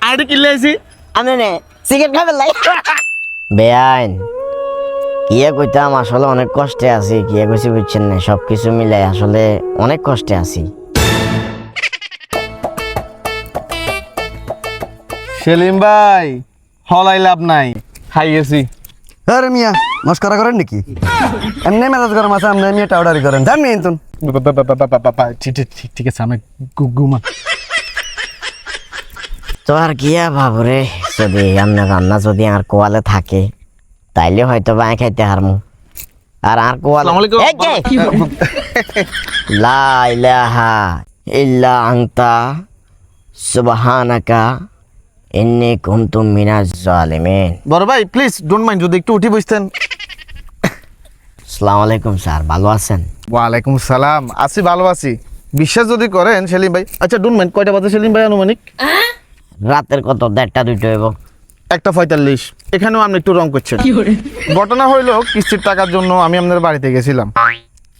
ID কিনলে আইছি আমি নে সিগারেট খাবেন লাই বেআইন কিয়ে কইতাম আসলে অনেক কষ্টে আছি কিয়ে কইছি বুঝছেন না সবকিছু মিলাই আসলে অনেক কষ্টে আছি সেলিম ভাই হলাই লাভ নাই খাই গেছি আরে মিয়া মস্করা করেন নাকি এমনি মেজাজ গরম আছে আপনি মিয়া টাউডারি করেন জান মিয়া ইন্তুন ঠিক আছে আমি ঘুমা তো আর কিয়া ভাবরে যদি আমনে রান্না যদি আর কোয়ালে থাকে তাইলে হয়তো বাই খাইতে হারমু আর কোয়ালে আসসালামু আলাইকুম। এই কে? লা ইলাহা ইল্লা আনতা সুবহানাকা ইন্নী কুনতু মিনাজ জালিমিন। বড় ভাই প্লিজ ডোন্ট মাইন্ড যদি একটু উঠি বসতেন। আসসালামু আলাইকুম স্যার, ভালো আছেন? ওয়ালাইকুম সালাম, আছি ভালো আছি। বিশ্বাস যদি করেন সেলিম ভাই, আচ্ছা ডোন্ট মাইন্ড কয়টা বাজে সেলিম ভাই আনুমানিক? রাতের কত 1:30 2টা হইব? 1:45। এখানেও আপনি একটু রং করছেন। ঘটনা হইলো কিস্তির টাকার জন্য আমি আপনার বাড়িতে গেছিলাম,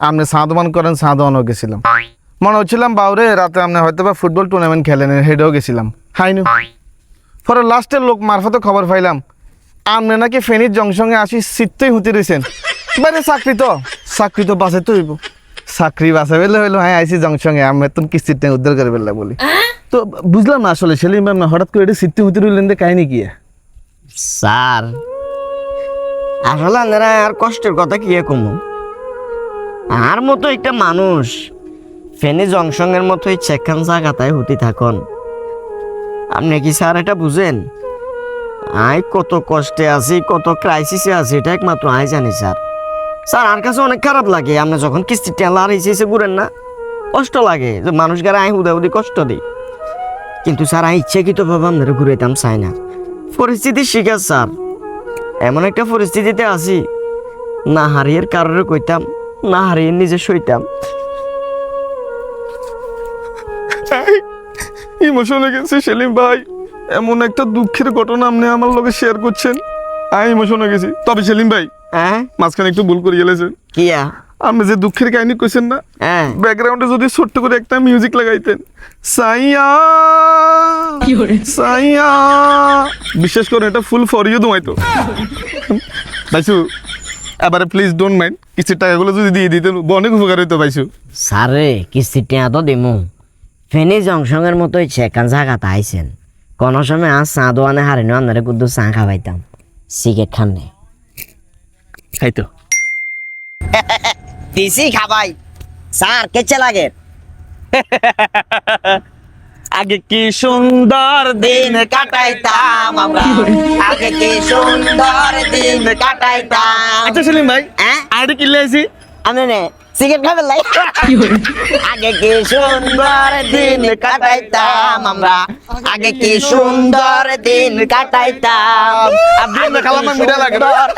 আপনি সাঁদমান করেন সাঁদওয়ানও গেছিলাম, মনে হচ্ছিলাম বাউরে রাতে আপনি হয়তো বা ফুটবল টুর্নামেন্ট খেলেন হেডেও গেছিলাম হাইনু। পরে লাস্টের লোক মারফতে খবর পাইলাম আপনি নাকি ফেনীর জংশনে আসি সিটতেই হুতি রয়েছেন। বাইরে চাকরি তো বাঁচে তো হইব, চাকরি বাঁচা বেলে হইলো হ্যাঁ আইসি জংশনে আমি তুমি কিস্তির উদ্ধার করে বেলা বলি। তো বুঝলাম না আসলে সেলিম ভাই হঠাৎ করে এটা সিটতে হুতি রইলেন কাহিনী কি? স্যার আসলে আপনারা আর কষ্টের কথা কি কমু, আর মতো একটা মানুষ ফেনী জংশনের মতো এই চেকখান জায়গাটায় হতে থাকুন। আপনি কি স্যার এটা বুঝেন? আই কত কষ্টে আছি, কত ক্রাইসিসে আছি, এটা একমাত্র আই জানি স্যার। স্যার আর কাছে অনেক খারাপ লাগে আপনি যখন কিস্তি টেলা আর এসে ঘুরেন না, কষ্ট লাগে যে মানুষ গায়ে আই হুদাহুদি কষ্ট দিই। কিন্তু স্যার আই ইচ্ছাকৃতভাবে আপনারা ঘুরাইতাম চাই না, পরিস্থিতির শিকার স্যার। এমন একটা পরিস্থিতিতে আছি না হারিয়ে কারোর কইতাম, না হারিয়ে নিজে সইতাম। ইমোশন হয়ে গেছে সেলিম ভাই, এমন একটা দুঃখের ঘটনা আপনি আমার লগে শেয়ার করছেন, আমি ইমোশন হয়ে গেছি। তবে সেলিম ভাই হ্যাঁ মাঝখানে একটু ভুল করে গেলেছেন। কিয়া? আপনি যে দুঃখের কাহিনী কইছেন না, হ্যাঁ ব্যাকগ্রাউন্ডে যদি ছোট্ট করে একটা মিউজিক লাগাইতেন, সাইয়া সাইয়া, বিশেষ করে এটা ফুল ফর ইউ দমাইতো। ভাইসু এবারে প্লিজ ডোন্ট মাইন্ড, কিছু টাকাগুলো যদি দিয়ে দিতেন অনেক উপকার হইতো ভাইসু। স্যার রে কিস্তি টিয়া তো দিমু, ফেনী জংশনের মতোই চেকান জায়গাতে আইসেন, কোনো সময় আজ চা দোয়ানে হারিনো আপনারা কুদ্দু চা খাওয়াইতাম, সিগারেট খান নে খাইতো দিছি খাবাই। স্যার কেচে লাগে? আগে কি সুন্দর দিন কাটাইতাম আমরা, আগে কি সুন্দর দিন কাটাইতাম। আচ্ছা সেলিম ভাই হ্যাঁ আইডি কিনলে আইছি আমি নে সিগারেট খাবেন লাই আগে কি সুন্দর দিন কাটাইতাম আমরা, আগে কি সুন্দর দিন কাটাইতাম। আপনি খালাম মিঠা লাগে। সুন্দর